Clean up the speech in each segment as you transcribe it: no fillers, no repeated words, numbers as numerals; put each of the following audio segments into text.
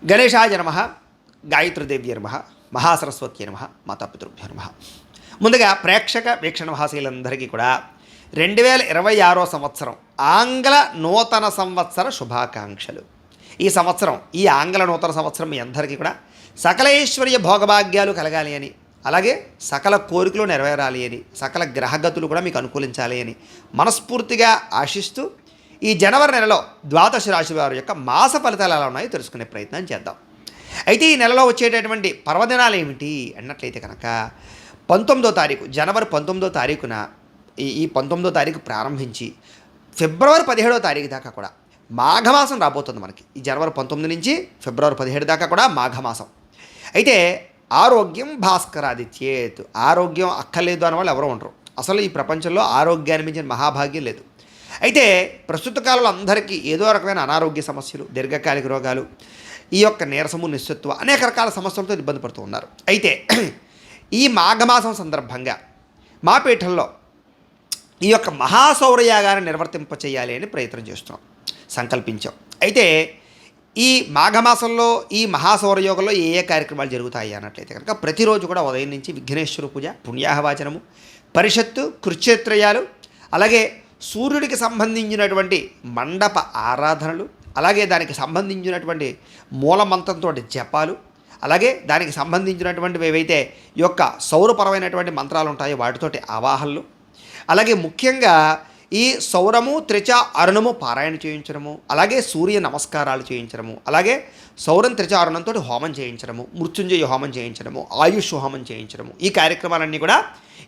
గణేశాయ నమః, గాయత్రీదేవ్య నమః, మహాసరస్వతి నమః, మాతాపితృభ్యో నమః. ముందుగా ప్రేక్షక వీక్షణ మహాశీలందరికీ కూడా 2026 సంవత్సరం ఆంగ్ల నూతన సంవత్సర శుభాకాంక్షలు. ఈ సంవత్సరం, ఈ ఆంగ్ల నూతన సంవత్సరం మీ అందరికీ కూడా సకలైశ్వర్య భోగభాగ్యాలు కలగాలి అని, అలాగే సకల కోరికలు నెరవేరాలి అని, సకల గ్రహగతులు కూడా మీకు అనుకూలించాలి అని మనస్ఫూర్తిగా ఆశిస్తూ ఈ జనవరి నెలలో ద్వాదశ రాశి వారి యొక్క మాస ఫలితాలు ఎలా ఉన్నాయో తెలుసుకునే ప్రయత్నం చేద్దాం. అయితే ఈ నెలలో వచ్చేటటువంటి పర్వదినాలు ఏమిటి అన్నట్లయితే కనుక 19వ తారీఖు, జనవరి 19వ తారీఖున ఈ 19వ తారీఖు ప్రారంభించి ఫిబ్రవరి 17వ తారీఖు దాకా కూడా మాఘమాసం రాబోతుంది మనకి. ఈ జనవరి 19 నుంచి ఫిబ్రవరి 17 దాకా కూడా మాఘమాసం. అయితే ఆరోగ్యం భాస్కరాదిత్యేత్, ఆరోగ్యం అక్కర్లేదు అన్న వాళ్ళు ఎవరో ఉండరు. అసలు ఈ ప్రపంచంలో ఆరోగ్యాన్ని మించిన మహాభాగ్యం లేదు. అయితే ప్రస్తుత కాలంలో అందరికీ ఏదో రకమైన అనారోగ్య సమస్యలు, దీర్ఘకాలిక రోగాలు, ఈ యొక్క నీరసము, నిస్సత్వ, అనేక రకాల సమస్యలతో ఇబ్బంది పడుతూ ఉన్నారు. అయితే ఈ మాఘమాసం సందర్భంగా మా పీఠంలో ఈ యొక్క మహాసౌరయాగాన్ని నిర్వర్తింపచేయాలి అని ప్రయత్నం చేస్తున్నాం, సంకల్పించాం. అయితే ఈ మాఘమాసంలో ఈ మహాసౌరయోగంలో ఏ ఏ కార్యక్రమాలు జరుగుతాయి అన్నట్లయితే కనుక ప్రతిరోజు కూడా ఉదయం నుంచి విఘ్నేశ్వర పూజ, పుణ్యాహవాచనము, పరిషత్తు, కృచ్ఛేత్రయాలు, అలాగే సూర్యుడికి సంబంధించినటువంటి మండప ఆరాధనలు, అలాగే దానికి సంబంధించినటువంటి మూలమంత్రంతో జపాలు, అలాగే దానికి సంబంధించినటువంటివి ఏవైతే ఈ యొక్క సౌరపరమైనటువంటి మంత్రాలు ఉంటాయో వాటితోటి ఆవాహనలు, అలాగే ముఖ్యంగా ఈ సౌరము, త్రిచ, అరుణము పారాయణ చేయించడము, అలాగే సూర్య నమస్కారాలు చేయించడము, అలాగే సౌరం, త్రిచ, అరుణంతో హోమం చేయించడము, మృత్యుంజయ హోమం చేయించడము, ఆయుష్ హోమం చేయించడము, ఈ కార్యక్రమాలన్నీ కూడా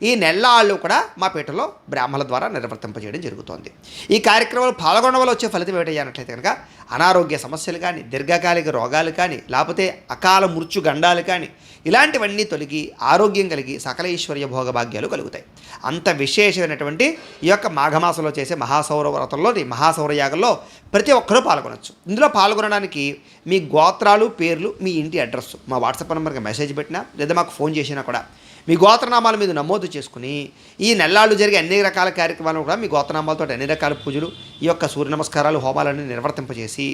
ఈ నెల్లాళ్ళు కూడా మా పీఠలో బ్రాహ్మణుల ద్వారా నిర్వర్తింపజేయడం జరుగుతోంది. ఈ కార్యక్రమాలు పాల్గొనడం వల్ల వచ్చే ఫలితం ఏంటంటే కనుక అనారోగ్య సమస్యలు కానీ, దీర్ఘకాలిక రోగాలు కానీ, లేకపోతే అకాల మృత్యు గండాలు కానీ, ఇలాంటివన్నీ తొలగి ఆరోగ్యం కలిగి సకల ఈశ్వర్య భోగభాగ్యాలు కలుగుతాయి. అంత విశేషమైనటువంటి ఈ యొక్క మాఘమాసంలో చేసే మహాసౌర వ్రతంలో, మహాసౌరయాగంలో ప్రతి ఒక్కరూ పాల్గొనవచ్చు. ఇందులో పాల్గొనడానికి మీ గోత్రాలు, పేర్లు, మీ ఇంటి అడ్రస్ మా వాట్సాప్ నెంబర్కి మెసేజ్ పెట్టినా లేదా మాకు ఫోన్ చేసినా కూడా మీ గోత్రనామాల మీద నమోదు చేసుకుని ఈ నెల్లాళ్ళు జరిగే అన్ని రకాల కార్యక్రమాలను కూడా మీ గోత్రనామాలతో అన్ని రకాల పూజలు, ఈ యొక్క సూర్య నమస్కారాలు, హోమాలన్నీ నిర్వర్తింపజేసి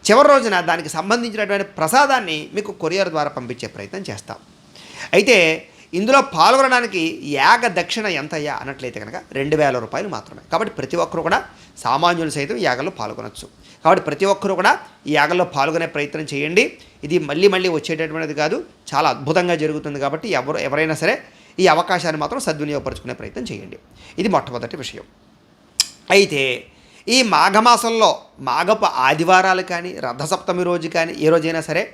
చివరి రోజున దానికి సంబంధించినటువంటి ప్రసాదాన్ని మీకు కొరియర్ ద్వారా పంపించే ప్రయత్నం చేస్తాం. అయితే ఇందులో పాల్గొనడానికి యాగ దక్షిణ ఎంతయ్యా అన్నట్లయితే కనుక 2000 రూపాయలు మాత్రమే. కాబట్టి ప్రతి ఒక్కరు కూడా సామాన్యులు సైతం ఈ యాగంలో పాల్గొనవచ్చు. కాబట్టి ప్రతి ఒక్కరూ కూడా ఈ యాగంలో పాల్గొనే ప్రయత్నం చేయండి. ఇది మళ్ళీ మళ్ళీ వచ్చేటటువంటిది కాదు, చాలా అద్భుతంగా జరుగుతుంది. కాబట్టి ఎవరైనా సరే ఈ అవకాశాన్ని మాత్రం సద్వినియోగపరుచుకునే ప్రయత్నం చేయండి. ఇది మొట్టమొదటి విషయం. అయితే ఈ మాఘమాసంలో మాఘపు ఆదివారాలు కానీ, రథసప్తమి రోజు కానీ, ఏ రోజైనా సరే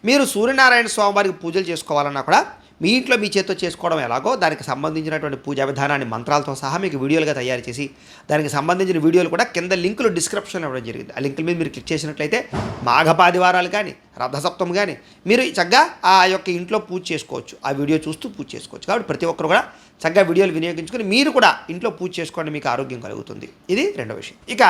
మీరు సూర్యనారాయణ స్వామి వారికి పూజలు చేసుకోవాలన్నా కూడా మీ ఇంట్లో మీ చేతితో చేసుకోవడం ఎలాగో దానికి సంబంధించినటువంటి పూజా విధానాన్ని మంత్రాలతో సహా మీకు వీడియోలుగా తయారు చేసి దానికి సంబంధించిన వీడియోలు కూడా కింద లింకులు డిస్క్రిప్షన్లో ఇవ్వడం జరిగింది. ఆ లింకుల మీద మీరు క్లిక్ చేసినట్లయితే మాఘపాదివారాలు కానీ, రథసప్తమి కానీ మీరు చక్కగా ఆ యొక్క ఇంట్లో పూజ చేసుకోవచ్చు, ఆ వీడియో చూస్తూ పూజ చేసుకోవచ్చు. కాబట్టి ప్రతి ఒక్కరు కూడా చక్కగా వీడియోలు వినియోగించుకొని మీరు కూడా ఇంట్లో పూజ చేసుకోండి, మీకు ఆరోగ్యం కలుగుతుంది. ఇది రెండో విషయం. ఇక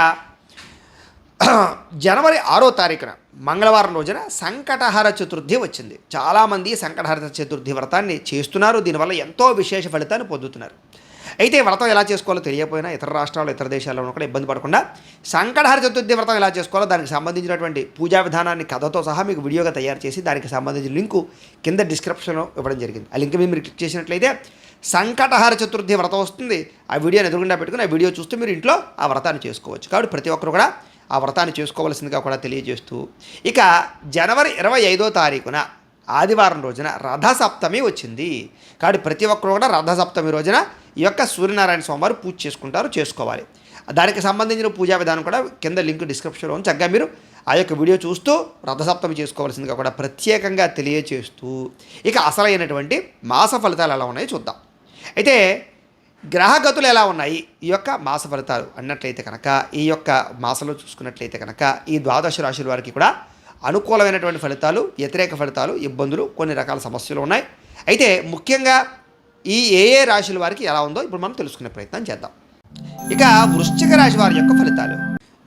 జనవరి 6వ తారీఖున మంగళవారం రోజున సంకటహర చతుర్థి వచ్చింది. చాలామంది సంకటహర చతుర్థి వ్రతాన్ని చేస్తున్నారు, దీనివల్ల ఎంతో విశేష ఫలితాన్ని పొందుతున్నారు. అయితే వ్రతం ఎలా చేసుకోవాలో తెలియకపోయినా ఇతర రాష్ట్రాల్లో, ఇతర దేశాల్లో కూడా ఇబ్బంది పడకుండా సంకటహర చతుర్థి వ్రతం ఎలా చేసుకోవాలో దానికి సంబంధించినటువంటి పూజా విధానాన్ని కథతో సహా మీకు వీడియోగా తయారు చేసి దానికి సంబంధించిన లింకు కింద డిస్క్రిప్షన్లో ఇవ్వడం జరిగింది. ఆ లింక్ మీద మీరు క్లిక్ చేసినట్లయితే సంకటహర చతుర్థి వ్రతం వస్తుంది. ఆ వీడియోని ఎదురుగుండా పెట్టుకుని ఆ వీడియో చూస్తూ మీరు ఇంట్లో ఆ వ్రతాన్ని చేసుకోవచ్చు. కాబట్టి ప్రతి ఒక్కరు కూడా ఆ వ్రతాన్ని చేసుకోవాల్సిందిగా కూడా తెలియజేస్తూ, ఇక జనవరి 25వ తారీఖున ఆదివారం రోజున రథసప్తమి వచ్చింది. కాబట్టి ప్రతి ఒక్కరు కూడా రథసప్తమి రోజున ఈ యొక్క సూర్యనారాయణ స్వామివారు పూజ చేసుకోవాలి. దానికి సంబంధించిన పూజా విధానం కూడా కింద లింక్ డిస్క్రిప్షన్లో ఉంది. చక్కగా మీరు ఆ యొక్క వీడియో చూస్తూ రథసప్తమి చేసుకోవాల్సిందిగా కూడా ప్రత్యేకంగా తెలియజేస్తూ, ఇక అసలైనటువంటి మాస ఫలితాలు ఎలా ఉన్నాయో చూద్దాం. అయితే గ్రహగతులు ఎలా ఉన్నాయి ఈ యొక్క మాస ఫలితాలు అన్నట్లయితే కనుక, ఈ యొక్క మాసంలో చూసుకున్నట్లయితే కనుక ఈ ద్వాదశ రాశుల వారికి కూడా అనుకూలమైనటువంటి ఫలితాలు, వ్యతిరేక ఫలితాలు, ఇబ్బందులు, కొన్ని రకాల సమస్యలు ఉన్నాయి. అయితే ముఖ్యంగా ఈ ఏ రాశుల వారికి ఎలా ఉందో ఇప్పుడు మనం తెలుసుకునే ప్రయత్నం చేద్దాం. ఇక వృశ్చిక రాశి వారి యొక్క ఫలితాలు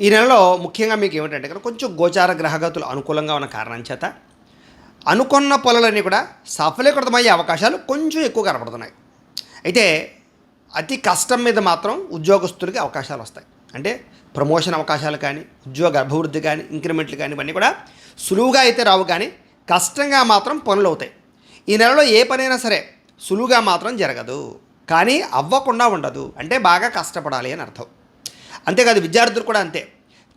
ఈ నెలలో ముఖ్యంగా మీకు ఏమిటంటే కనుక కొంచెం గోచార గ్రహగతులు అనుకూలంగా ఉన్న కారణం చేత అనుకున్న పనులన్నీ కూడా సఫలీకృతమయ్యే అవకాశాలు కొంచెం ఎక్కువ కనపడుతున్నాయి. అయితే అతి కష్టం మీద మాత్రం ఉద్యోగస్తులకి అవకాశాలు వస్తాయి. అంటే ప్రమోషన్ అవకాశాలు కానీ, ఉద్యోగ అభివృద్ధి కానీ, ఇంక్రిమెంట్లు కానీ ఇవన్నీ కూడా సులువుగా అయితే రావు, కానీ కష్టంగా మాత్రం పనులు అవుతాయి. ఈ నెలలో ఏ పనైనా సరే సులువుగా మాత్రం జరగదు, కానీ అవ్వకుండా ఉండదు. అంటే బాగా కష్టపడాలి అని అర్థం. అంతేకాదు విద్యార్థులు కూడా అంతే.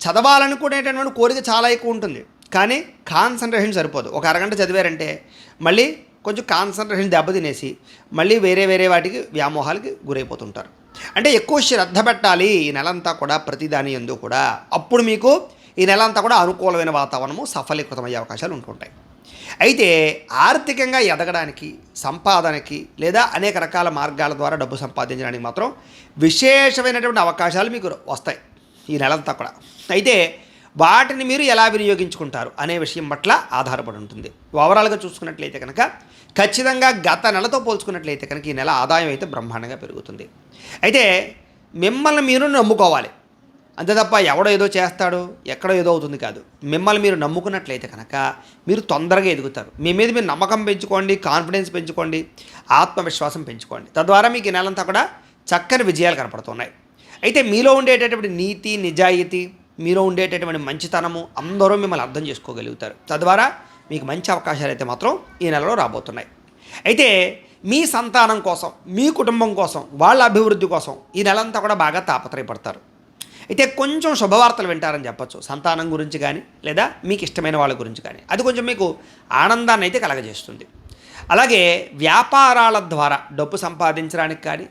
చదవాలనుకునేటటువంటి కోరిక చాలా ఎక్కువ ఉంటుంది, కానీ కాన్సన్ట్రేషన్ సరిపోదు. ఒక అరగంట చదివారంటే మళ్ళీ కొంచెం కాన్సన్ట్రేషన్ దెబ్బతినేసి మళ్ళీ వేరే వేరే వాటికి వ్యామోహాలకి గురైపోతుంటారు. అంటే ఎక్కువ శ్రద్ధ పెట్టాలి ఈ నెలంతా కూడా, ప్రతిదాని యందు కూడా. అప్పుడు మీకు ఈ నెలంతా కూడా అనుకూలమైన వాతావరణము సఫలీకృతమయ్యే అవకాశాలు ఉంటుంటాయి. అయితే ఆర్థికంగా ఎదగడానికి, సంపాదనకి లేదా అనేక రకాల మార్గాల ద్వారా డబ్బు సంపాదించడానికి మాత్రం విశేషమైనటువంటి అవకాశాలు మీకు వస్తాయి ఈ నెలంతా కూడా. అయితే వాటిని మీరు ఎలా వినియోగించుకుంటారు అనే విషయం పట్ల ఆధారపడి ఉంటుంది. ఓవరాల్గా చూసుకున్నట్లయితే కనుక ఖచ్చితంగా గత నెలతో పోల్చుకున్నట్లయితే కనుక ఈ నెల ఆదాయం అయితే బ్రహ్మాండంగా పెరుగుతుంది. అయితే మిమ్మల్ని మీరు నమ్ముకోవాలి, అంతే తప్ప ఎవడో ఏదో చేస్తాడు, ఎక్కడో ఏదో అవుతుంది కాదు. మిమ్మల్ని మీరు నమ్ముకున్నట్లయితే కనుక మీరు తొందరగా ఎదుగుతారు. మీ మీద మీరు నమ్మకం పెంచుకోండి, కాన్ఫిడెన్స్ పెంచుకోండి, ఆత్మవిశ్వాసం పెంచుకోండి. తద్వారా మీకు ఈ నెలంతా కూడా చక్కని విజయాలు కనపడుతున్నాయి. అయితే మీలో ఉండేటటువంటి నీతి, నిజాయితీ, మీలో ఉండేటటువంటి మంచితనము అందరూ మిమ్మల్ని అర్థం చేసుకోగలుగుతారు. తద్వారా మీకు మంచి అవకాశాలు అయితే మాత్రం ఈ నెలలో రాబోతున్నాయి. అయితే మీ సంతానం కోసం, మీ కుటుంబం కోసం, వాళ్ళ అభివృద్ధి కోసం ఈ నెలంతా కూడా బాగా తాపత్రయపడతారు. అయితే కొంచెం శుభవార్తలు వింటారని చెప్పచ్చు, సంతానం గురించి కానీ లేదా మీకు ఇష్టమైన వాళ్ళ గురించి కానీ. అది కొంచెం మీకు ఆనందాన్ని అయితే కలగజేస్తుంది. అలాగే వ్యాపారాల ద్వారా డబ్బు సంపాదించడానికి కానీ,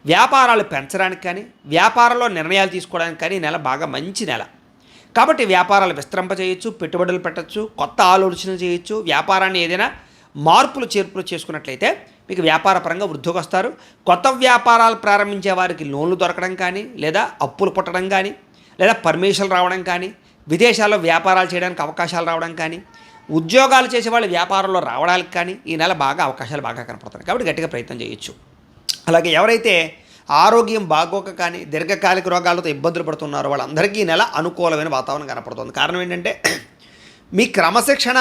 వ్యాపారాలు పెంచడానికి కానీ, వ్యాపారంలో నిర్ణయాలు తీసుకోవడానికి కానీ ఈ నెల బాగా మంచి నెల. కాబట్టి వ్యాపారాలు విస్తరింపజేయచ్చు, పెట్టుబడులు పెట్టచ్చు, కొత్త ఆలోచనలు చేయొచ్చు. వ్యాపారాన్ని ఏదైనా మార్పులు చేర్పులు చేసుకున్నట్లయితే మీకు వ్యాపారపరంగా వృద్ధికి వస్తారు. కొత్త వ్యాపారాలు ప్రారంభించే వారికి లోన్లు దొరకడం కానీ, లేదా అప్పులు పుట్టడం కానీ, లేదా పర్మిషన్లు రావడం కానీ, విదేశాల్లో వ్యాపారాలు చేయడానికి అవకాశాలు రావడం కానీ, ఉద్యోగాలు చేసే వాళ్ళు వ్యాపారంలో రావడానికి కానీ ఈ నెల బాగా అవకాశాలు బాగా కనపడుతున్నాయి. కాబట్టి గట్టిగా ప్రయత్నం చేయొచ్చు. అలాగే ఎవరైతే ఆరోగ్యం బాగోక కానీ దీర్ఘకాలిక రోగాలతో ఇబ్బందులు పడుతున్నారో వాళ్ళందరికీ ఈ నెల అనుకూలమైన వాతావరణం కనపడుతుంది. కారణం ఏంటంటే మీ క్రమశిక్షణ,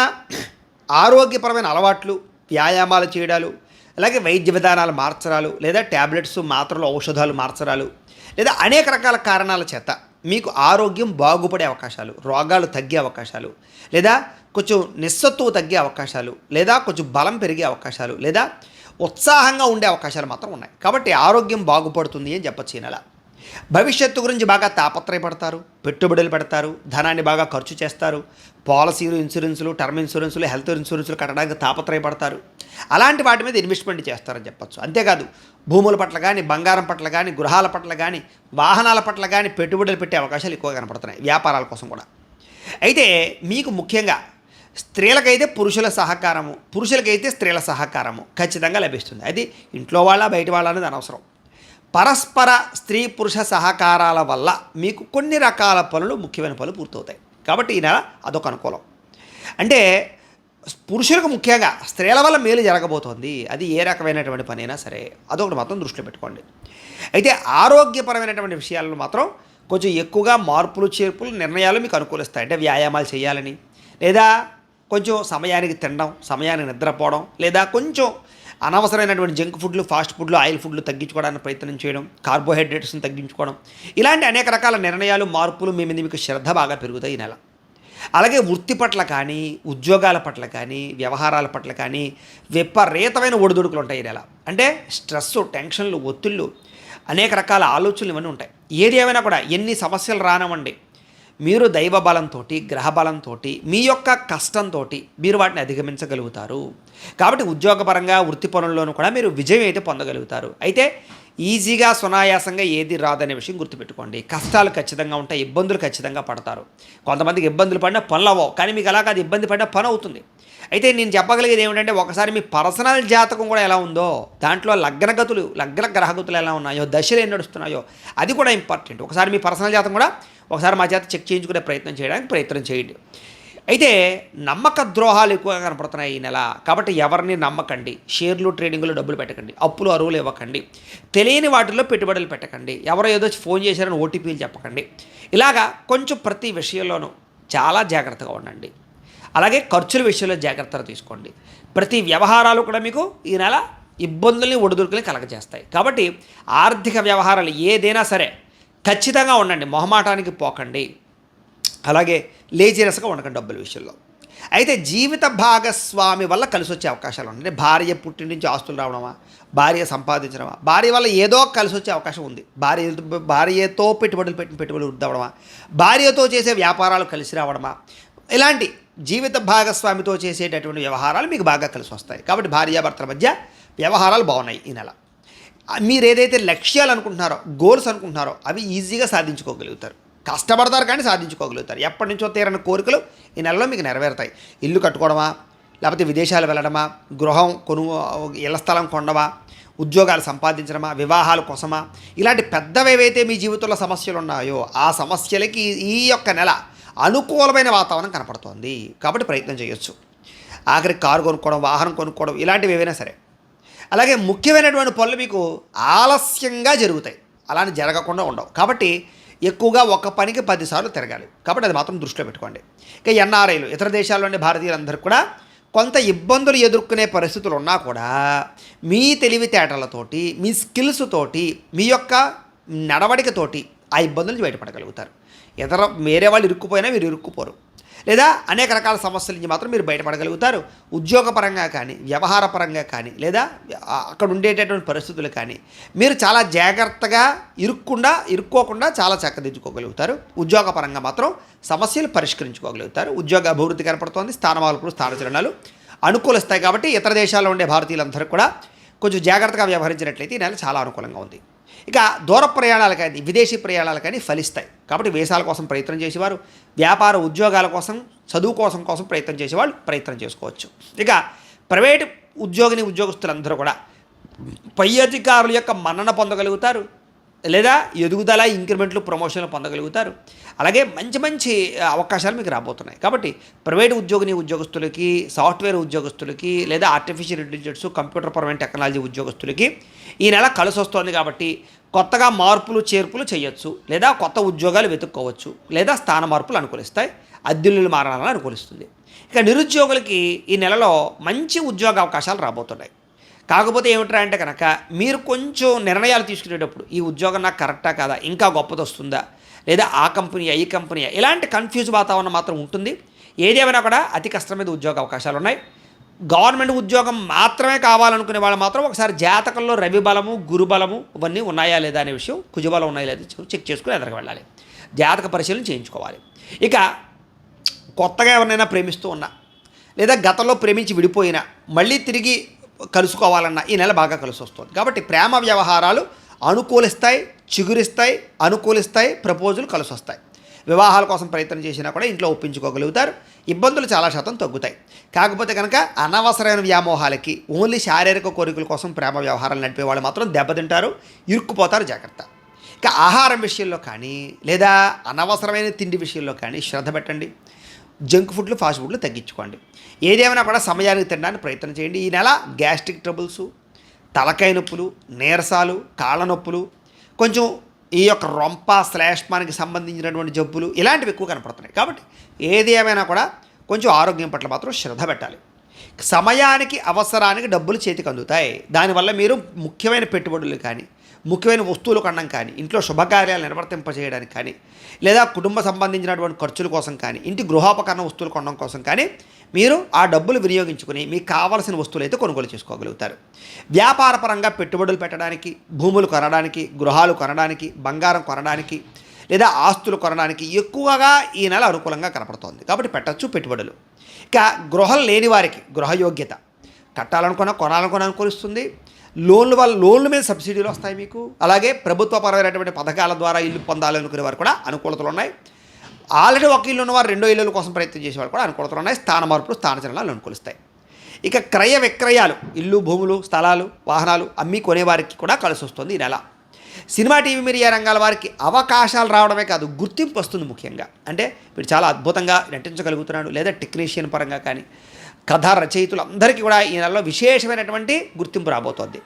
ఆరోగ్యపరమైన అలవాట్లు, వ్యాయామాలు చేయడాలు, అలాగే వైద్య విధానాలు మార్చడాలు, లేదా ట్యాబ్లెట్స్, మాత్రలు, ఔషధాలు మార్చడాలు, లేదా అనేక రకాల కారణాల చేత మీకు ఆరోగ్యం బాగుపడే అవకాశాలు, రోగాలు తగ్గే అవకాశాలు, లేదా కొంచెం నిస్సత్తువు తగ్గే అవకాశాలు, లేదా కొంచెం బలం పెరిగే అవకాశాలు, లేదా ఉత్సాహంగా ఉండే అవకాశాలు మాత్రం ఉన్నాయి. కాబట్టి ఆరోగ్యం బాగుపడుతుంది అని చెప్పచ్చు ఈ నెల. భవిష్యత్తు గురించి బాగా తాపత్రయపడతారు, పెట్టుబడులు పెడతారు, ధనాన్ని బాగా ఖర్చు చేస్తారు, పాలసీలు, ఇన్సూరెన్సులు, టర్మ్ ఇన్సూరెన్సులు, హెల్త్ ఇన్సూరెన్సులు కట్టడానికి తాపత్రయపడతారు. అలాంటి వాటి మీద ఇన్వెస్ట్మెంట్ చేస్తారని చెప్పచ్చు. అంతేకాదు భూముల పట్ల కానీ, బంగారం పట్ల కానీ, గృహాల పట్ల కానీ, వాహనాల పట్ల కానీ పెట్టుబడులు పెట్టే అవకాశాలు ఎక్కువగా కనపడుతున్నాయి వ్యాపారాల కోసం కూడా. అయితే మీకు ముఖ్యంగా స్త్రీలకైతే పురుషుల సహకారము, పురుషులకైతే స్త్రీల సహకారము ఖచ్చితంగా లభిస్తుంది. అది ఇంట్లో వాళ్ళ బయట వాళ్ళ అనేది అనవసరం. పరస్పర స్త్రీ పురుష సహకారాల వల్ల మీకు కొన్ని రకాల పనులు, ముఖ్యమైన పనులు పూర్తవుతాయి. కాబట్టి ఈ నెల అదొక అనుకూలం. అంటే పురుషులకు ముఖ్యంగా స్త్రీల వల్ల మేలు జరగబోతోంది. అది ఏ రకమైనటువంటి పని అయినా సరే అదొకటి మాత్రం దృష్టిలో పెట్టుకోండి. అయితే ఆరోగ్యపరమైనటువంటి విషయాలను మాత్రం కొంచెం ఎక్కువగా మార్పులు, చేర్పులు, నిర్ణయాలు మీకు అనుకూలిస్తాయి. అంటే వ్యాయామాలు చేయాలని, లేదా కొంచెం సమయానికి తినడం, సమయానికి నిద్రపోవడం, లేదా కొంచెం అనవసరమైనటువంటి జంక్ ఫుడ్లు, ఫాస్ట్ ఫుడ్లు, ఆయిల్ ఫుడ్లు తగ్గించుకోవడానికి ప్రయత్నం చేయడం, కార్బోహైడ్రేట్స్ని తగ్గించుకోవడం, ఇలాంటి అనేక రకాల నిర్ణయాలు, మార్పులు మీ మీద మీకు శ్రద్ధ బాగా పెరుగుతాయి ఈ నెల. అలాగే వృత్తి పట్ల కానీ, ఉద్యోగాల పట్ల కానీ, వ్యవహారాల పట్ల కానీ విపరీతమైన ఒడిదుడుకులు ఉంటాయి ఈ నెల. అంటే స్ట్రెస్సు, టెన్షన్లు, ఒత్తిళ్ళు, అనేక రకాల ఆలోచనలు ఇవన్నీ ఉంటాయి. ఏది ఏమైనా కూడా ఎన్ని సమస్యలు రానివ్వండి, మీరు దైవ బలంతో, గ్రహ బలంతో, మీ యొక్క కష్టంతో మీరు వాటిని అధిగమించగలుగుతారు. కాబట్టి ఉద్యోగపరంగా, వృత్తి పనుల్లోనూ కూడా మీరు విజయం అయితే పొందగలుగుతారు. అయితే ఈజీగా, సునాయాసంగా ఏది రాదనే విషయం గుర్తుపెట్టుకోండి. కష్టాలు ఖచ్చితంగా ఉంటాయి, ఇబ్బందులు ఖచ్చితంగా పడతారు. కొంతమందికి ఇబ్బందులు పడినా పనులు అవ్వవు, కానీ మీకు అలా కాదు, ఇబ్బంది పడినా పని అవుతుంది. అయితే నేను చెప్పగలిగేది ఏమిటంటే ఒకసారి మీ పర్సనల్ జాతకం కూడా ఎలా ఉందో, దాంట్లో లగ్నగతులు, లగ్న గ్రహగతులు ఎలా ఉన్నాయో, దశలు ఏం నడుస్తున్నాయో అది కూడా ఇంపార్టెంట్. ఒకసారి మీ పర్సనల్ జాతకం కూడా ఒకసారి మా చేత చెక్ చేయించుకునే ప్రయత్నం చేయడానికి ప్రయత్నం చేయండి. అయితే నమ్మక ద్రోహాలు ఎక్కువగా కనపడుతున్నాయి ఈ నెల. కాబట్టి ఎవరిని నమ్మకండి, షేర్లు, ట్రేడింగ్లో డబ్బులు పెట్టకండి, అప్పులు, అరువులు ఇవ్వకండి, తెలియని వాటిల్లో పెట్టుబడులు పెట్టకండి, ఎవరో ఏదో ఫోన్ చేశారని ఓటీపీలు చెప్పకండి. ఇలాగా కొంచెం ప్రతి విషయంలోనూ చాలా జాగ్రత్తగా ఉండండి. అలాగే ఖర్చుల విషయంలో జాగ్రత్తలు తీసుకోండి. ప్రతి వ్యవహారాలు కూడా మీకు ఈ నెల ఇబ్బందుల్ని, ఒడిదుడుకుల్ని కలగజేస్తాయి. కాబట్టి ఆర్థిక వ్యవహారాలు ఏదైనా సరే ఖచ్చితంగా ఉండండి, మొహమాటానికి పోకండి. అలాగే లేజినెస్గా ఉండకండి డబ్బుల విషయంలో. అయితే జీవిత భాగస్వామి వల్ల కలిసి వచ్చే అవకాశాలు ఉన్నాయి. అంటే భార్య పుట్టిన నుంచి ఆస్తులు రావడమా, భార్య సంపాదించడమా, భార్య వల్ల ఏదో కలిసి వచ్చే అవకాశం ఉంది. భార్యతో పెట్టుబడులు వృద్ధి అవ్వడమా, భార్యతో చేసే వ్యాపారాలు కలిసి రావడమా, ఇలాంటి జీవిత భాగస్వామితో చేసేటటువంటి వ్యవహారాలు మీకు బాగా కలిసి వస్తాయి. కాబట్టి భార్యాభర్తల మధ్య వ్యవహారాలు బాగున్నాయి ఈ నెల. మీరు ఏదైతే లక్ష్యాలు అనుకుంటున్నారో, గోల్స్ అనుకుంటున్నారో అవి ఈజీగా సాధించుకోగలుగుతారు. కష్టపడతారు కానీ సాధించుకోగలుగుతారు. ఎప్పటి నుంచో తీరని కోరికలు ఈ నెలలో మీకు నెరవేరుతాయి. ఇల్లు కట్టుకోవడమా, లేకపోతే విదేశాలు వెళ్ళడమా, గృహం ఇళ్ల స్థలం కొనడమా, ఉద్యోగాలు సంపాదించడమా, వివాహాల కోసమా, ఇలాంటి పెద్దవి ఏవైతే మీ జీవితంలో సమస్యలు ఉన్నాయో ఆ సమస్యలకి ఈ యొక్క నెల అనుకూలమైన వాతావరణం కనపడుతోంది. కాబట్టి ప్రయత్నం చేయొచ్చు. ఆఖరికి కారు కొనుక్కోవడం, వాహనం కొనుక్కోవడం, ఇలాంటివి ఏవైనా సరే. అలాగే ముఖ్యమైనటువంటి పనులు మీకు ఆలస్యంగా జరుగుతాయి, అలానే జరగకుండా ఉండవు. కాబట్టి ఎక్కువగా ఒక పనికి 10 సార్లు తిరగాలి. కాబట్టి అది మాత్రం దృష్టిలో పెట్టుకోండి. ఇక ఎన్ఆర్ఐలు, ఇతర దేశాల్లోని భారతీయులందరూ కూడా కొంత ఇబ్బందులు ఎదుర్కొనే పరిస్థితులు ఉన్నా కూడా మీ తెలివితేటలతోటి, మీ స్కిల్స్ తోటి, మీ యొక్క నడవడికతోటి ఆ ఇబ్బందుల నుంచి బయటపడగలుగుతారు. వేరే వాళ్ళు ఇరుక్కుపోయినా మీరు ఇరుక్కుపోరు. లేదా అనేక రకాల సమస్యల నుంచి మాత్రం మీరు బయటపడగలుగుతారు. ఉద్యోగపరంగా కానీ, వ్యవహారపరంగా కానీ, లేదా అక్కడ ఉండేటటువంటి పరిస్థితులు కానీ మీరు చాలా జాగ్రత్తగా ఇరుక్కోకుండా చాలా చక్కదిద్దుకోగలుగుతారు. ఉద్యోగపరంగా మాత్రం సమస్యలు పరిష్కరించుకోగలుగుతారు. ఉద్యోగ అభివృద్ధి కనపడుతోంది. స్థానమార్పులు, స్థానచలనాలు అనుకూలిస్తాయి. కాబట్టి ఇతర దేశాల్లో ఉండే భారతీయులందరూ కూడా కొంచెం జాగ్రత్తగా వ్యవహరించినట్లయితే ఈ నెల చాలా అనుకూలంగా ఉంది. ఇక దూర ప్రయాణాలు కానీ, విదేశీ ప్రయాణాలు కానీ ఫలిస్తాయి. కాబట్టి వీసాల కోసం ప్రయత్నం చేసేవారు, వ్యాపార ఉద్యోగాల కోసం, చదువు కోసం ప్రయత్నం చేసేవాళ్ళు ప్రయత్నం చేసుకోవచ్చు. ఇక ప్రైవేటు ఉద్యోగస్తులందరూ కూడా పై అధికారుల యొక్క మన్నన పొందగలుగుతారు. లేదా ఎదుగుదల, ఇంక్రిమెంట్లు, ప్రమోషన్లు పొందగలుగుతారు. అలాగే మంచి అవకాశాలు మీకు రాబోతున్నాయి. కాబట్టి ప్రైవేటు ఉద్యోగస్తులకి, సాఫ్ట్వేర్ ఉద్యోగస్తులకి, లేదా ఆర్టిఫిషియల్ ఇంటెలిజెన్స్, కంప్యూటర్ పరమైన టెక్నాలజీ ఉద్యోగస్తులకి ఈ నెల కలిసి వస్తుంది. కాబట్టి కొత్తగా మార్పులు, చేర్పులు చేయొచ్చు, లేదా కొత్త ఉద్యోగాలు వెతుక్కోవచ్చు, లేదా స్థాన మార్పులు అనుకూలిస్తాయి. అద్దెలు మారాలని అనుకూలిస్తుంది. ఇక నిరుద్యోగులకి ఈ నెలలో మంచి ఉద్యోగ అవకాశాలు రాబోతున్నాయి. కాకపోతే ఏమిట్రా అంటే కనుక మీరు కొంచెం నిర్ణయాలు తీసుకునేటప్పుడు ఈ ఉద్యోగం నాకు కరెక్టా కాదా, ఇంకా గొప్పది వస్తుందా, లేదా ఆ కంపెనీయా ఈ కంపెనీయా, ఇలాంటి కన్ఫ్యూజ్ వాతావరణం మాత్రం ఉంటుంది. ఏదేమైనా కూడా అతి కష్టం మీద ఉద్యోగ అవకాశాలు ఉన్నాయి. గవర్నమెంట్ ఉద్యోగం మాత్రమే కావాలనుకునే వాళ్ళు మాత్రం ఒకసారి జాతకంలో రవి బలము, గురు బలము ఇవన్నీ ఉన్నాయా లేదా అనే విషయం, కుజబలం ఉన్నాయా లేదా చెక్ చేసుకుని ఎదరికి వెళ్ళాలి. జాతక పరిశీలన చేయించుకోవాలి. ఇక కొత్తగా ఎవరినైనా ప్రేమిస్తూ ఉన్నా, లేదా గతంలో ప్రేమించి విడిపోయినా మళ్ళీ తిరిగి కలుసుకోవాలన్నా ఈ నెల బాగా కలిసి వస్తుంది. కాబట్టి ప్రేమ వ్యవహారాలు అనుకూలిస్తాయి, చిగురిస్తాయి, అనుకూలిస్తాయి, ప్రపోజల్ కలిసి వస్తాయి. వివాహాల కోసం ప్రయత్నం చేసినా కూడా ఇంట్లో ఒప్పించుకోగలుగుతారు. ఇబ్బందులు చాలా శాతం తగ్గుతాయి. కాకపోతే కనుక అనవసరమైన వ్యామోహాలకి, ఓన్లీ శారీరక కోరికల కోసం ప్రేమ వ్యవహారాలు నడిపే వాళ్ళు మాత్రం దెబ్బతింటారు, ఇరుక్కుపోతారు. జాగ్రత్త. ఇక ఆహారం విషయంలో కానీ, లేదా అనవసరమైన తిండి విషయంలో కానీ శ్రద్ధ పెట్టండి. జంక్ ఫుడ్లు, ఫాస్ట్ ఫుడ్లు తగ్గించుకోండి. ఏదేమైనా కూడా సమయానికి తినడానికి ప్రయత్నం చేయండి. ఈ నెల గ్యాస్ట్రిక్ ట్రబుల్స్, తలకాయ నొప్పులు, నీరసాలు, కాళ్ళ నొప్పులు, కొంచెం ఈ యొక్క రొంప/మనకి సంబంధించినటువంటి జబ్బులు ఇలాంటివి ఎక్కువ కనపడుతున్నాయి. కాబట్టి ఏది ఏమైనా కూడా కొంచెం ఆరోగ్యం పట్ల మాత్రం శ్రద్ధ పెట్టాలి. సమయానికి, అవసరానికి డబ్బులు చేతికి అందుతాయి. దానివల్ల మీరు ముఖ్యమైన పెట్టుబడులు కానీ, ముఖ్యమైన వస్తువులు కొనడం కానీ, ఇంట్లో శుభకార్యాలు నిర్వర్తింపజేయడానికి కానీ, లేదా కుటుంబ సంబంధించినటువంటి ఖర్చుల కోసం కానీ, ఇంటి గృహోపకరణ వస్తువులు కొనడం కోసం కానీ మీరు ఆ డబ్బులు వినియోగించుకుని మీకు కావాల్సిన వస్తువులు అయితే కొనుగోలు చేసుకోగలుగుతారు. వ్యాపారపరంగా పెట్టుబడులు పెట్టడానికి, భూములు కొనడానికి, గృహాలు కొనడానికి, బంగారం కొనడానికి, లేదా ఆస్తులు కొనడానికి ఎక్కువగా ఈ నెల అనుకూలంగా కనపడుతోంది. కాబట్టి పెట్టచ్చు పెట్టుబడులు. ఇక గృహం లేని వారికి గృహయోగ్యత కొనాలనుకున్న అనుకూలిస్తుంది. లోన్ల మీద సబ్సిడీలు వస్తాయి మీకు. అలాగే ప్రభుత్వపరమైనటువంటి పథకాల ద్వారా ఇల్లు పొందాలనుకునే వారు కూడా అనుకూలతలు ఉన్నాయి. ఆల్రెడీ ఒక ఇల్లు ఉన్నవారు రెండో ఇల్లుల కోసం ప్రయత్నం చేసేవారు కూడా అనుకూలతలు ఉన్నాయి. స్థాన మార్పులు, స్థానచలనాలు అనుకూలిస్తాయి. ఇక క్రయ విక్రయాలు, ఇల్లు, భూములు, స్థలాలు, వాహనాలు అమ్మి కొనేవారికి కూడా కలిసి వస్తుంది ఈ నెల. సినిమా, టీవీ, మీడియా రంగాల వారికి అవకాశాలు రావడమే కాదు, గుర్తింపు వస్తుంది. ముఖ్యంగా అంటే వీడు చాలా అద్భుతంగా నటించగలుగుతున్నాడు, లేదా టెక్నీషియన్ పరంగా కానీ, కథా రచయితులు అందరికీ కూడా ఈ నెలలో విశేషమైనటువంటి గుర్తింపు రాబోతోంది.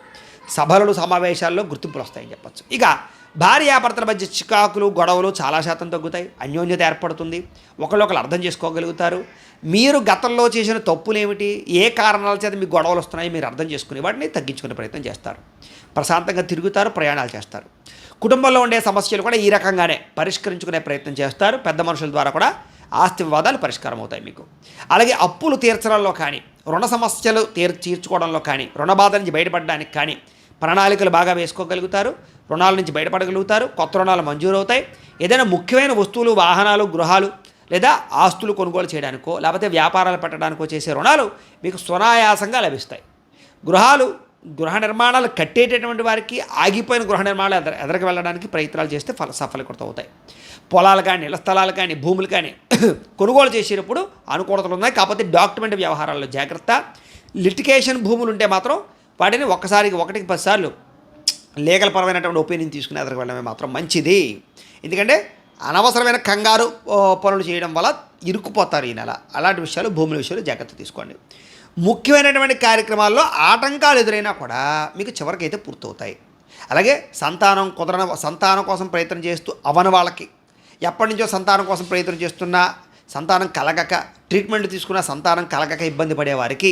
సభలు, సమావేశాల్లో గుర్తింపులు వస్తాయని చెప్పచ్చు. ఇక భార్యాభర్తల మధ్య చికాకులు, గొడవలు చాలా శాతం తగ్గుతాయి. అన్యోన్యత ఏర్పడుతుంది. ఒకళ్ళొకరు అర్థం చేసుకోగలుగుతారు. మీరు గతంలో చేసిన తప్పులు ఏమిటి, ఏ కారణాల చేత మీకు గొడవలు వస్తున్నాయి మీరు అర్థం చేసుకుని వాటిని తగ్గించుకునే ప్రయత్నం చేస్తారు. ప్రశాంతంగా తిరుగుతారు, ప్రయాణాలు చేస్తారు. కుటుంబంలో ఉండే సమస్యలు కూడా ఈ రకంగానే పరిష్కరించుకునే ప్రయత్నం చేస్తారు. పెద్ద మనుషుల ద్వారా కూడా ఆస్తి వివాదాలు పరిష్కారం అవుతాయి మీకు. అలాగే అప్పులు తీర్చడంలో కానీ, రుణ సమస్యలు తీర్చుకోవడంలో కానీ, రుణ బాధ నుంచి బయటపడడానికి కానీ ప్రణాళికలు బాగా వేసుకోగలుగుతారు. రుణాల నుంచి బయటపడగలుగుతారు. కొత్త రుణాలు మంజూరవుతాయి. ఏదైనా ముఖ్యమైన వస్తువులు, వాహనాలు, గృహాలు లేదా ఆస్తులు కొనుగోలు చేయడానికో లేకపోతే వ్యాపారాలు పెట్టడానికో చేసే రుణాలు మీకు సునాయాసంగా లభిస్తాయి. గృహ నిర్మాణాలు కట్టేటటువంటి వారికి ఆగిపోయిన గృహ నిర్మాణాలు ఎదరికి వెళ్ళడానికి ప్రయత్నాలు చేస్తే సఫలీకృతం అవుతాయి. పొలాలు కానీ, ఇళ్ల స్థలాలు కానీ, భూములు కానీ కొనుగోలు చేసేటప్పుడు అనుకూలతలు ఉన్నాయి. కాకపోతే డాక్యుమెంట్ వ్యవహారాల్లో జాగ్రత్త. లిటికేషన్ భూములు ఉంటే మాత్రం వాటిని ఒకటికి 10 సార్లు లీగల్ పరమైనటువంటి ఒపీనియన్ తీసుకుని ఎదరికి వెళ్ళడమే మాత్రం మంచిది. ఎందుకంటే అనవసరమైన కంగారు పనులు చేయడం వల్ల ఇరుక్కుపోతారు ఈ నెల. అలాంటి విషయాలు, భూముల విషయాలు జాగ్రత్త తీసుకోండి. ముఖ్యమైనటువంటి కార్యక్రమాల్లో ఆటంకాలు ఎదురైనా కూడా మీకు చివరికి అయితే పూర్తవుతాయి. అలాగే సంతానం కోసం ప్రయత్నం చేస్తూ అవని వాళ్ళకి, ఎప్పటి నుంచో సంతానం కోసం ప్రయత్నం చేస్తున్నా సంతానం కలగక, ట్రీట్మెంట్ తీసుకున్న సంతానం కలగక ఇబ్బంది పడేవారికి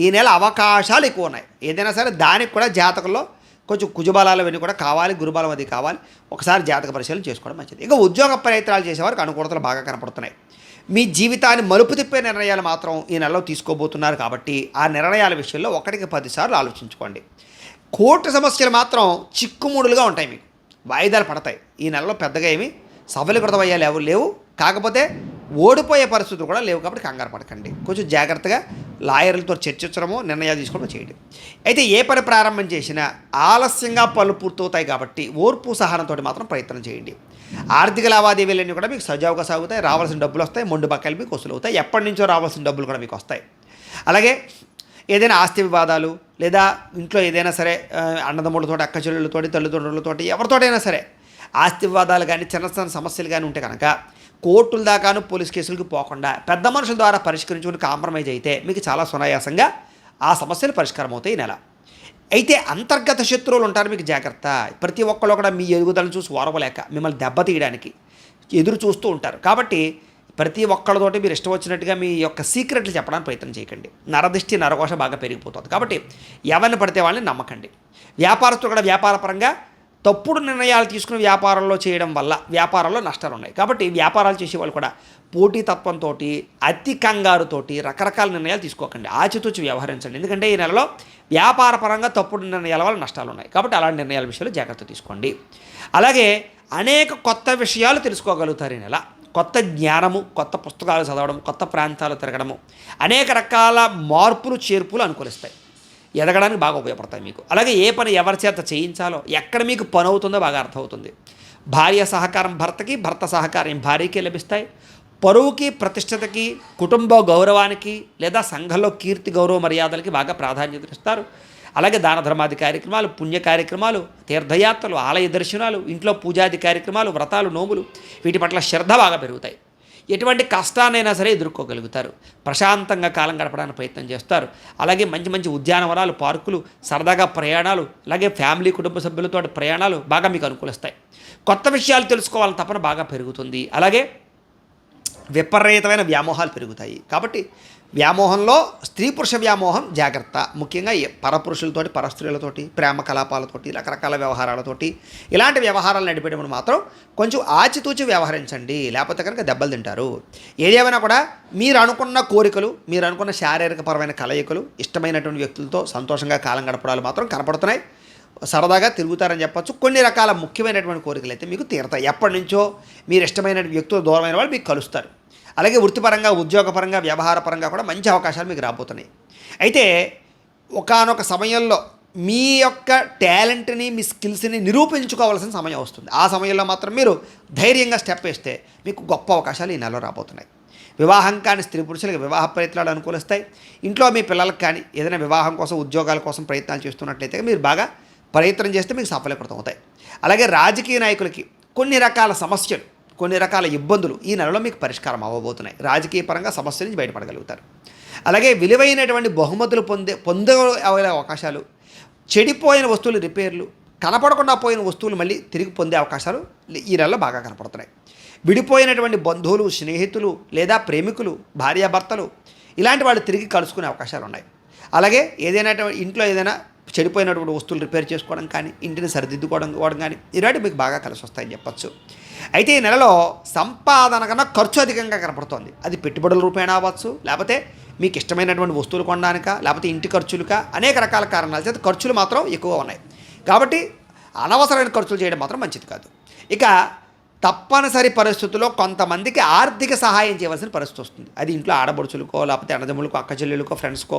ఈ నెల అవకాశాలు ఎక్కువ ఉన్నాయి. ఏదైనా సరే దానికి కూడా జాతకంలో కొంచెం కుజబలాలు అవన్నీ కూడా కావాలి, గురుబలం అది కావాలి. ఒకసారి జాతక పరిశీలన చేసుకోవడం మంచిది. ఇక ఉద్యోగ ప్రయత్నాలు చేసేవారికి అనుకూలతలు బాగా కనపడుతున్నాయి. మీ జీవితాన్ని మలుపు తిప్పే నిర్ణయాలు మాత్రం ఈ నెలలో తీసుకోబోతున్నారు కాబట్టి ఆ నిర్ణయాల విషయంలో 1కి 10 సార్లు ఆలోచించుకోండి. కోర్టు సమస్యలు మాత్రం చిక్కుముడులుగా ఉంటాయి, మీకు వాయిదాలు పడతాయి. ఈ నెలలో పెద్దగా ఏమి సఫలీకృతం అయ్యాలు ఎవరు లేవు. కాకపోతే ఓడిపోయే పరిస్థితులు కూడా లేవు కాబట్టి కంగారు పడకండి. కొంచెం జాగ్రత్తగా లాయర్లతో చర్చించడము, నిర్ణయాలు తీసుకోవడం చేయండి. అయితే ఏ పని ప్రారంభం చేసినా ఆలస్యంగా పనులు పూర్తవుతాయి కాబట్టి ఓర్పు సహనంతో మాత్రం ప్రయత్నం చేయండి. ఆర్థిక లావాదేవీలన్నీ కూడా మీకు సజావుగా సాగుతాయి. రావాల్సిన డబ్బులు వస్తాయి. మొండు బకాయిలు మీకు వసూలు అవుతాయి. ఎప్పటి నుంచో రావాల్సిన డబ్బులు కూడా మీకు వస్తాయి. అలాగే ఏదైనా ఆస్తి వివాదాలు లేదా ఇంట్లో ఏదైనా సరే అన్నదమ్ములతోటి, అక్క చెల్లెళ్ళతోటి, తల్లిదండ్రులతోటి, ఎవరితోటైనా సరే ఆస్తి వివాదాలు కానీ, చిన్న సమస్యలు కానీ ఉంటే కనుక కోర్టుల దాకాను పోలీస్ కేసులకు పోకుండా పెద్ద మనుషుల ద్వారా పరిష్కరించుకుని కాంప్రమైజ్ అయితే మీకు చాలా సునాయాసంగా ఆ సమస్యలు పరిష్కారం అవుతాయి ఈ నెల. అయితే అంతర్గత శత్రువులు ఉంటారు, మీకు జాగ్రత్త. ప్రతి ఒక్కళ్ళు కూడా మీ ఎదుగుదలను చూసి ఓరవలేక మిమ్మల్ని దెబ్బతీయడానికి ఎదురు చూస్తూ ఉంటారు. కాబట్టి ప్రతి ఒక్కళ్ళతోటి మీరు ఇష్టం వచ్చినట్టుగా మీ యొక్క సీక్రెట్లు చెప్పడానికి ప్రయత్నం చేయకండి. నరదిష్టి, నరఘోష బాగా పెరిగిపోతుంది. కాబట్టి ఎవరిని పడితే వాళ్ళని నమ్మకండి. వ్యాపారస్తులు కూడా వ్యాపారపరంగా తప్పుడు నిర్ణయాలు తీసుకుని వ్యాపారంలో చేయడం వల్ల వ్యాపారంలో నష్టాలు ఉన్నాయి. కాబట్టి వ్యాపారాలు చేసేవాళ్ళు కూడా పోటీతత్వంతో, అతి కంగారుతోటి రకరకాల నిర్ణయాలు తీసుకోకండి. ఆచితూచి వ్యవహరించండి. ఎందుకంటే ఈ నెలలో వ్యాపారపరంగా తప్పుడు నిర్ణయాల వల్ల నష్టాలు ఉన్నాయి. కాబట్టి అలాంటి నిర్ణయాల విషయంలో జాగ్రత్త తీసుకోండి. అలాగే అనేక కొత్త విషయాలు తెలుసుకోగలుగుతారు ఈ నెల. కొత్త జ్ఞానము, కొత్త పుస్తకాలు చదవడం, కొత్త ప్రాంతాలు తిరగడము, అనేక రకాల మార్పులు, చేర్పులు అనుకూలిస్తాయి. ఎదగడానికి బాగా ఉపయోగపడతాయి మీకు. అలాగే ఏ పని ఎవరి చేత చేయించాలో, ఎక్కడ మీకు పని అవుతుందో బాగా అర్థమవుతుంది. భార్య సహకారం భర్తకి, భర్త సహకారం భార్యకి లభిస్తాయి. పరువుకి, ప్రతిష్టతకి, కుటుంబ గౌరవానికి లేదా సంఘంలో కీర్తి, గౌరవ మర్యాదలకి బాగా ప్రాధాన్యత ఇస్తారు. అలాగే దాన ధర్మాది కార్యక్రమాలు, పుణ్య కార్యక్రమాలు, తీర్థయాత్రలు, ఆలయ దర్శనాలు, ఇంట్లో పూజాది కార్యక్రమాలు, వ్రతాలు, నోములు, వీటి పట్ల శ్రద్ధ బాగా పెరుగుతాయి. ఎటువంటి కష్టాన్నైనా సరే ఎదుర్కోగలుగుతారు. ప్రశాంతంగా కాలం గడపడానికి ప్రయత్నం చేస్తారు. అలాగే మంచి మంచి ఉద్యానవనాలు, పార్కులు, సరదాగా ప్రయాణాలు, అలాగే ఫ్యామిలీ, కుటుంబ సభ్యులతో ప్రయాణాలు బాగా మీకు అనుకూలిస్తాయి. కొత్త విషయాలు తెలుసుకోవాలని తపన బాగా పెరుగుతుంది. అలాగే విపరీతమైన వ్యామోహాలు పెరుగుతాయి. కాబట్టి వ్యామోహంలో స్త్రీ పురుష వ్యామోహం జాగ్రత్త. ముఖ్యంగా పరపురుషులతోటి, పరస్త్రీలతోటి, ప్రేమ కలాపాలతోటి, రకరకాల వ్యవహారాలతోటి, ఇలాంటి వ్యవహారాలు నడిపేటప్పుడు మాత్రం కొంచెం ఆచితూచి వ్యవహరించండి. లేకపోతే కనుక దెబ్బలు తింటారు. ఏదేమైనా కూడా మీరు అనుకున్న కోరికలు, మీరు అనుకున్న శారీరకపరమైన కలయికలు, ఇష్టమైనటువంటి వ్యక్తులతో సంతోషంగా కాలం గడపడాలు మాత్రం కనపడుతున్నాయి. సరదాగా తిరుగుతారని చెప్పచ్చు. కొన్ని రకాల ముఖ్యమైనటువంటి కోరికలు అయితే మీకు తీరతాయి. ఎప్పటి నుంచో మీరు ఇష్టమైన వ్యక్తులు, దూరమైన వాళ్ళు మీకు కలుస్తారు. అలాగే వృత్తిపరంగా, ఉద్యోగపరంగా, వ్యవహారపరంగా కూడా మంచి అవకాశాలు మీకు రాబోతున్నాయి. అయితే ఒకానొక సమయంలో మీ యొక్క టాలెంట్ని, మీ స్కిల్స్ని నిరూపించుకోవాల్సిన సమయం వస్తుంది. ఆ సమయంలో మాత్రం మీరు ధైర్యంగా స్టెప్ వేస్తే మీకు గొప్ప అవకాశాలు ఈ నెలలో రాబోతున్నాయి. వివాహం కాని స్త్రీ పురుషులకు వివాహ ప్రయత్నాలు అనుకూలిస్తాయి. ఇంట్లో మీ పిల్లలకు కానీ ఏదైనా వివాహం కోసం, ఉద్యోగాల కోసం ప్రయత్నాలు చేస్తున్నట్లయితే మీరు బాగా ప్రయత్నం చేస్తే మీకు సఫలీకృతం అవుతాయి. అలాగే రాజకీయ నాయకులకి కొన్ని రకాల సమస్యలు, కొన్ని రకాల ఇబ్బందులు ఈ నెలలో మీకు పరిష్కారం అవ్వబోతున్నాయి. రాజకీయ పరంగా సమస్యల నుంచి బయటపడగలుగుతారు. అలాగే విలువైనటువంటి బహుమతులు పొందే అవకాశాలు, చెడిపోయిన వస్తువులు రిపేర్లు, కనపడకుండా పోయిన వస్తువులు మళ్ళీ తిరిగి పొందే అవకాశాలు ఈ నెలలో బాగా కనపడుతున్నాయి. విడిపోయినటువంటి బంధువులు, స్నేహితులు లేదా ప్రేమికులు, భార్యాభర్తలు ఇలాంటి వాళ్ళు తిరిగి కలుసుకునే అవకాశాలు ఉన్నాయి. అలాగే ఏదైనా ఇంట్లో ఏదైనా చెడిపోయినటువంటి వస్తువులు రిపేర్ చేసుకోవడం కానీ, ఇంటిని సరిదిద్దుకోవడం కానీ ఇలాంటివి మీకు బాగా కలిసి వస్తాయని చెప్పచ్చు. అయితే ఈ నెలలో సంపాదన కన్నా ఖర్చు అధికంగా కనపడుతోంది. అది పెట్టుబడుల రూపేణా అవ్వచ్చు, లేకపోతే మీకు ఇష్టమైనటువంటి వస్తువులు కొనడానికా, లేకపోతే ఇంటి ఖర్చులుకా, అనేక రకాల కారణాల చేత ఖర్చులు మాత్రం ఎక్కువగా ఉన్నాయి. కాబట్టి అనవసరమైన ఖర్చులు చేయడం మాత్రం మంచిది కాదు. ఇక తప్పనిసరి పరిస్థితుల్లో కొంతమందికి ఆర్థిక సహాయం చేయవలసిన పరిస్థితి వస్తుంది. అది ఇంట్లో ఆడబడుచులకో, లేకపోతే అన్నదమ్ములకో, అక్క చెల్లెలకో, ఫ్రెండ్స్కో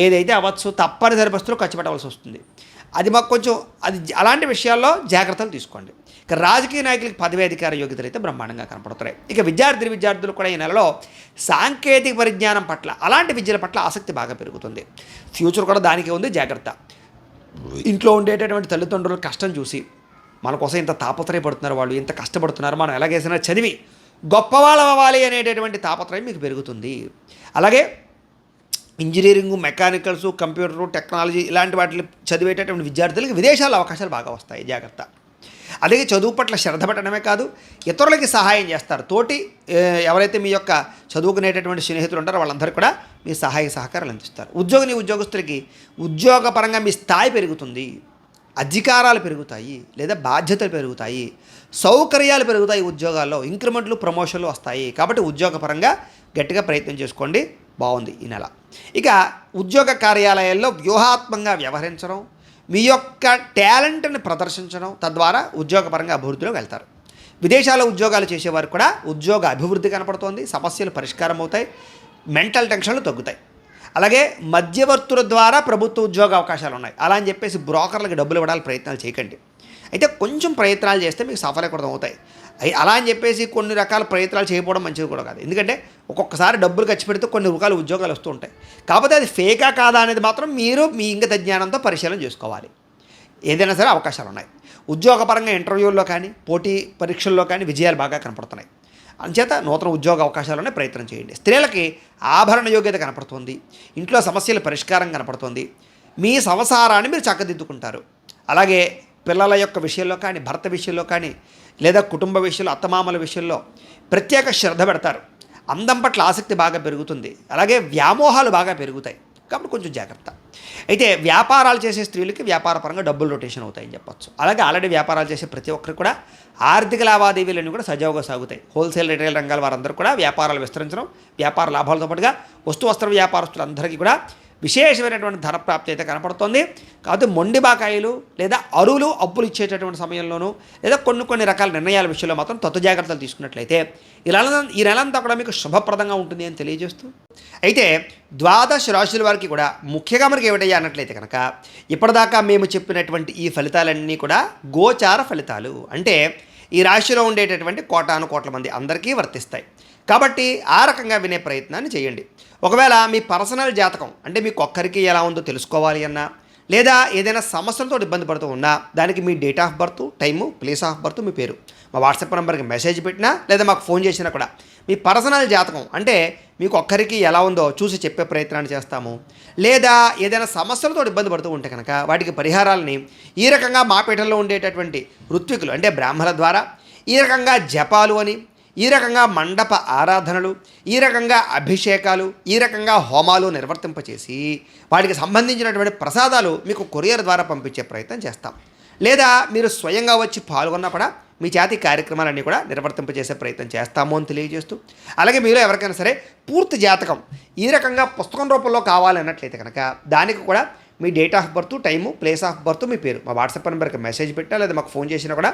ఏదైతే అవ్వచ్చు, తప్పనిసరి పరిస్థితుల్లో ఖర్చు పెట్టవలసి వస్తుంది. అది మాకు కొంచెం అలాంటి విషయాల్లో జాగ్రత్తలు తీసుకోండి. ఇక రాజకీయ నాయకులకి పదవి అధికార యోగ్యతలు అయితే బ్రహ్మాండంగా కనపడుతున్నాయి. ఇక విద్యార్థులు కూడా ఈ నెలలో సాంకేతిక పరిజ్ఞానం పట్ల, అలాంటి విద్యల పట్ల ఆసక్తి బాగా పెరుగుతుంది. ఫ్యూచర్ కూడా దానికే ఉంది, జాగ్రత్త. ఇంట్లో ఉండేటటువంటి తల్లిదండ్రుల కష్టం చూసి మన కోసం ఇంత తాపత్రయపడుతున్నారు, వాళ్ళు ఇంత కష్టపడుతున్నారు, మనం ఎలాగైనా చదివి గొప్పవాళ్ళం అవ్వాలి అనేటటువంటి తాపత్రయం మీకు పెరుగుతుంది. అలాగే ఇంజనీరింగు, మెకానికల్స్, కంప్యూటరు, టెక్నాలజీ ఇలాంటి వాటిని చదివేటటువంటి విద్యార్థులకి విదేశాల్లో అవకాశాలు బాగా వస్తాయి, జాగ్రత్త. అలాగే చదువు పట్ల శ్రద్ధ పెట్టడమే కాదు, ఇతరులకి సహాయం చేస్తారు. తోటి ఎవరైతే మీ యొక్క చదువుకునేటటువంటి స్నేహితులు ఉంటారో వాళ్ళందరికీ కూడా మీ సహాయ సహకారాలు అందిస్తారు. ఉద్యోగస్తులకి ఉద్యోగపరంగా మీ స్థాయి పెరుగుతుంది, అధికారాలు పెరుగుతాయి, లేదా బాధ్యతలు పెరుగుతాయి, సౌకర్యాలు పెరుగుతాయి, ఉద్యోగాల్లో ఇంక్రిమెంట్లు, ప్రమోషన్లు వస్తాయి. కాబట్టి ఉద్యోగపరంగా గట్టిగా ప్రయత్నం చేసుకోండి, బాగుంది ఈ నెల. ఇక ఉద్యోగ కార్యాలయాల్లో వ్యూహాత్మకంగా వ్యవహరించడం, మీ యొక్క టాలెంట్ని ప్రదర్శించడం, తద్వారా ఉద్యోగపరంగా అభివృద్ధిలోకి వెళ్తారు. విదేశాల్లో ఉద్యోగాలు చేసేవారు కూడా ఉద్యోగ అభివృద్ధి కనపడుతోంది, సమస్యలు పరిష్కారం అవుతాయి, మెంటల్ టెన్షన్లు తగ్గుతాయి. అలాగే మధ్యవర్తుల ద్వారా ప్రభుత్వ ఉద్యోగ అవకాశాలు ఉన్నాయి. అలా అని చెప్పేసి బ్రోకర్లకు డబ్బులు ఇవ్వడానికి ప్రయత్నాలు చేయకండి. అయితే కొంచెం ప్రయత్నాలు చేస్తే మీకు సఫలీకృతం అవుతాయి. అలా అని చెప్పేసి కొన్ని రకాల ప్రయత్నాలు చేయకపోవడం మంచిది కూడా కాదు. ఎందుకంటే ఒక్కొక్కసారి డబ్బులు ఖర్చు పెడితే కొన్ని రకాల ఉద్యోగాలు వస్తూ ఉంటాయి. కాకపోతే అది ఫేకా కాదా అనేది మాత్రం మీరు మీ ఇంగిత జ్ఞానంతో పరిశీలన చేసుకోవాలి. ఏదైనా సరే అవకాశాలు ఉన్నాయి. ఉద్యోగపరంగా ఇంటర్వ్యూల్లో కానీ, పోటీ పరీక్షల్లో కానీ విజయాలు బాగా కనపడుతున్నాయి. అంచేత నూతన ఉద్యోగ అవకాశాలనే ప్రయత్నం చేయండి. స్త్రీలకి ఆభరణ యోగ్యత కనపడుతుంది, ఇంట్లో సమస్యల పరిష్కారం కనపడుతుంది, మీ సంసారాన్ని మీరు చక్కదిద్దుకుంటారు. అలాగే పిల్లల యొక్క విషయంలో కానీ, భర్త విషయంలో కానీ, లేదా కుటుంబ విషయంలో, అత్తమామల విషయంలో ప్రత్యేక శ్రద్ధ పెడతారు. అందం పట్ల ఆసక్తి బాగా పెరుగుతుంది. అలాగే వ్యామోహాలు బాగా పెరుగుతాయి, కాబట్టి కొంచెం జాగ్రత్త. అయితే వ్యాపారాలు చేసే స్త్రీలకి వ్యాపారపరంగా డబ్బులు రొటేషన్ అవుతాయని చెప్పొచ్చు. అలాగే ఆల్రెడీ వ్యాపారాలు చేసే ప్రతి ఒక్కరికి కూడా ఆర్థిక లావాదేవీలన్నీ కూడా సజావుగా సాగుతాయి. హోల్సేల్, రిటైల్ రంగాల వారందరూ కూడా వ్యాపారాలు విస్తరించడం, వ్యాపార లాభాలతో పాటుగా వస్తు వస్త్ర వ్యాపారస్తులందరికీ కూడా విశేషమైనటువంటి ధనప్రాప్తి అయితే కనపడుతోంది. కాబట్టి మొండి బాకాయిలు లేదా అరువులు అప్పులు ఇచ్చేటటువంటి సమయంలోనూ, లేదా కొన్ని రకాల నిర్ణయాల విషయంలో మాత్రం జాగ్రత్తలు తీసుకున్నట్లయితే ఈ నెలంతా కూడా మీకు శుభప్రదంగా ఉంటుంది అని తెలియజేస్తూ, అయితే ద్వాదశ రాశుల వారికి కూడా ముఖ్యంగా మనకి ఏమిటయ్యా అన్నట్లయితే కనుక, ఇప్పటిదాకా మేము చెప్పినటువంటి ఈ ఫలితాలన్నీ కూడా గోచార ఫలితాలు. అంటే ఈ రాశిలో ఉండేటటువంటి కోటాను కోట్ల మంది అందరికీ వర్తిస్తాయి. కాబట్టి ఆ రకంగా వినే ప్రయత్నాన్ని చేయండి. ఒకవేళ మీ పర్సనల్ జాతకం అంటే మీకు ఒక్కరికి ఎలా ఉందో తెలుసుకోవాలి అన్నా, లేదా ఏదైనా సమస్యలతో ఇబ్బంది పడుతూ ఉన్నా, దానికి మీ date of birth, time, place of birth, మీ పేరు మా వాట్సాప్ నెంబర్కి మెసేజ్ పెట్టినా, లేదా మాకు ఫోన్ చేసినా కూడా మీ పర్సనల్ జాతకం అంటే మీకు ఒక్కరికి ఎలా ఉందో చూసి చెప్పే ప్రయత్నాన్ని చేస్తాము. లేదా ఏదైనా సమస్యలతో ఇబ్బంది పడుతూ ఉంటే కనుక వాటికి పరిహారాలని ఈ రకంగా మా పీఠంలో ఉండేటటువంటి ఋత్వికులు అంటే బ్రాహ్మణుల ద్వారా, ఈ రకంగా జపాలు అని, ఈ రకంగా మండప ఆరాధనలు, ఈ రకంగా అభిషేకాలు, ఈ రకంగా హోమాలు నిర్వర్తింపచేసి వాటికి సంబంధించినటువంటి ప్రసాదాలు మీకు కొరియర్ ద్వారా పంపించే ప్రయత్నం చేస్తాం. లేదా మీరు స్వయంగా వచ్చి పాల్గొన్నా కూడా మీ చేతి కార్యక్రమాలన్నీ కూడా నిర్వర్తింపజేసే ప్రయత్నం చేస్తాము అని తెలియజేస్తూ, అలాగే మీరు ఎవరికైనా సరే పూర్తి జాతకం ఈ రకంగా పుస్తకం రూపంలో కావాలన్నట్లయితే కనుక దానికి కూడా మీ date of birth, time, place of birth, మీ పేరు మా వాట్సాప్ నెంబర్కి మెసేజ్ పెట్టినా, లేదా మాకు ఫోన్ చేసినా కూడా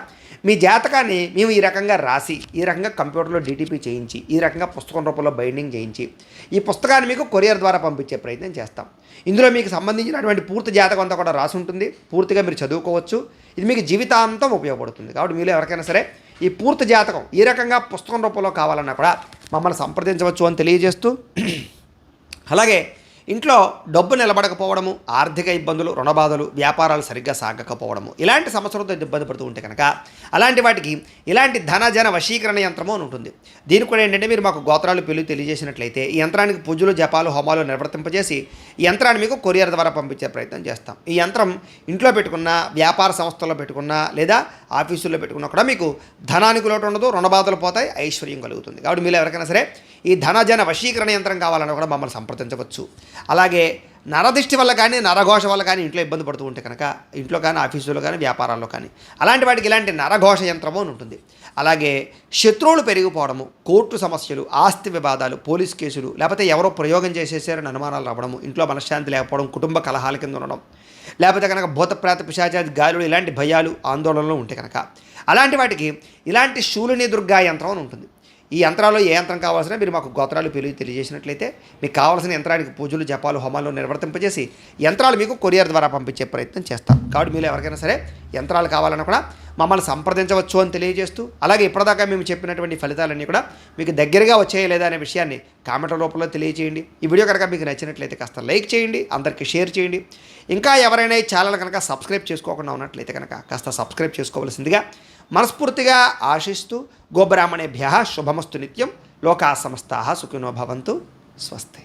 మీ జాతకాన్ని మేము ఈ రకంగా రాసి, ఈ రకంగా కంప్యూటర్లో డీటీపీ చేయించి, ఈ రకంగా పుస్తకం రూపంలో బైండింగ్ చేయించి ఈ పుస్తకాన్ని మీకు కొరియర్ ద్వారా పంపించే ప్రయత్నం చేస్తాం. ఇందులో మీకు సంబంధించినటువంటి పూర్తి జాతకం అంతా కూడా రాసి ఉంటుంది. పూర్తిగా మీరు చదువుకోవచ్చు. ఇది మీకు జీవితాంతం ఉపయోగపడుతుంది. కాబట్టి మీరు ఎవరికైనా సరే ఈ పూర్తి జాతకం ఈ రకంగా పుస్తకం రూపంలో కావాలన్నా కూడా మమ్మల్ని సంప్రదించవచ్చు అని తెలియజేస్తూ, అలాగే ఇంట్లో డబ్బు నిలబడకపోవడము, ఆర్థిక ఇబ్బందులు, రుణబాధలు, వ్యాపారాలు సరిగ్గా సాగకపోవడము, ఇలాంటి సమస్యలతో ఇబ్బంది పడుతూ ఉంటే కనుక అలాంటి వాటికి ఇలాంటి ధన వశీకరణ యంత్రము అని ఉంటుంది. దీనికి కూడా ఏంటంటే మీరు మాకు గోత్రాలు పేర్లు తెలియజేసినట్లయితే ఈ యంత్రానికి పూజలు, జపాలు, హోమాలు నిర్వర్తింపజేసి ఈ యంత్రాన్ని మీకు కొరియర్ ద్వారా పంపించే ప్రయత్నం చేస్తాం. ఈ యంత్రం ఇంట్లో పెట్టుకున్న, వ్యాపార సంస్థల్లో పెట్టుకున్నా, లేదా ఆఫీసుల్లో పెట్టుకున్నా కూడా మీకు ధనానికి లోటు ఉండదు, రుణబాధలు పోతాయి, ఐశ్వర్యం కలుగుతుంది. కాబట్టి మీరు ఎవరికైనా సరే ఈ ధన వశీకరణ యంత్రం కావాలన్నా కూడా మమ్మల్ని సంప్రదించవచ్చు. అలాగే నరదిష్టి వల్ల కానీ నరఘోష వల్ల కానీ ఇంట్లో ఇబ్బంది పడుతూ ఉంటే కనుక ఇంట్లో కానీ ఆఫీసులో కానీ వ్యాపారాల్లో కానీ అలాంటి వాటికి ఇలాంటి నరఘోష యంత్రము అని ఉంటుంది. అలాగే శత్రువులు పెరిగిపోవడము, కోర్టు సమస్యలు, ఆస్తి వివాదాలు, పోలీస్ కేసులు, లేకపోతే ఎవరో ప్రయోగం చేసేసారని అనుమానాలు రావడము, ఇంట్లో మనశ్శాంతి లేకపోవడం, కుటుంబ కలహాల కింద ఉండడం, లేకపోతే కనుక భూత ప్రేత పిశాచాది గాలులు ఇలాంటి భయాలు ఆందోళనలు ఉంటే కనుక అలాంటి వాటికి ఇలాంటి శూలిని దుర్గా యంత్రం అని ఉంటుంది. ఈ యంత్రాల్లో ఏ యంత్రం కావాల్సిన మీరు మాకు గోత్రాలు తెలియజేసినట్లయితే మీకు కావాల్సిన యంత్రానికి పూజలు జపాలు హోమాలు నిర్వర్తింపజేసి యంత్రాలు మీకు కొరియర్ ద్వారా పంపించే ప్రయత్నం చేస్తాం. కాబట్టి మీరు ఎవరికైనా సరే యంత్రాలు కావాలన్నా కూడా మమ్మల్ని సంప్రదించవచ్చు అని తెలియజేస్తూ, అలాగే ఇప్పటిదాకా మేము చెప్పినటువంటి ఫలితాలన్నీ కూడా మీకు దగ్గరగా వచ్చాయా లేదా అనే విషయాన్ని కామెంట్ల రూపంలో తెలియజేయండి. ఈ వీడియో కనుక మీకు నచ్చినట్లయితే కాస్త లైక్ చేయండి, అందరికీ షేర్ చేయండి. ఇంకా ఎవరైనా ఈ ఛానల్ కనుక సబ్స్క్రైబ్ చేసుకోకుండా ఉన్నట్లయితే కనుక కాస్త సబ్స్క్రైబ్ చేసుకోవాల్సిందిగా మనస్ఫూర్తిగా ఆశిస్తూ గోబ్రాహ్మణేభ్యః శుభమస్తు నిత్యం. లోకా సమస్తాః సుఖినో భవంతు. స్వస్తి.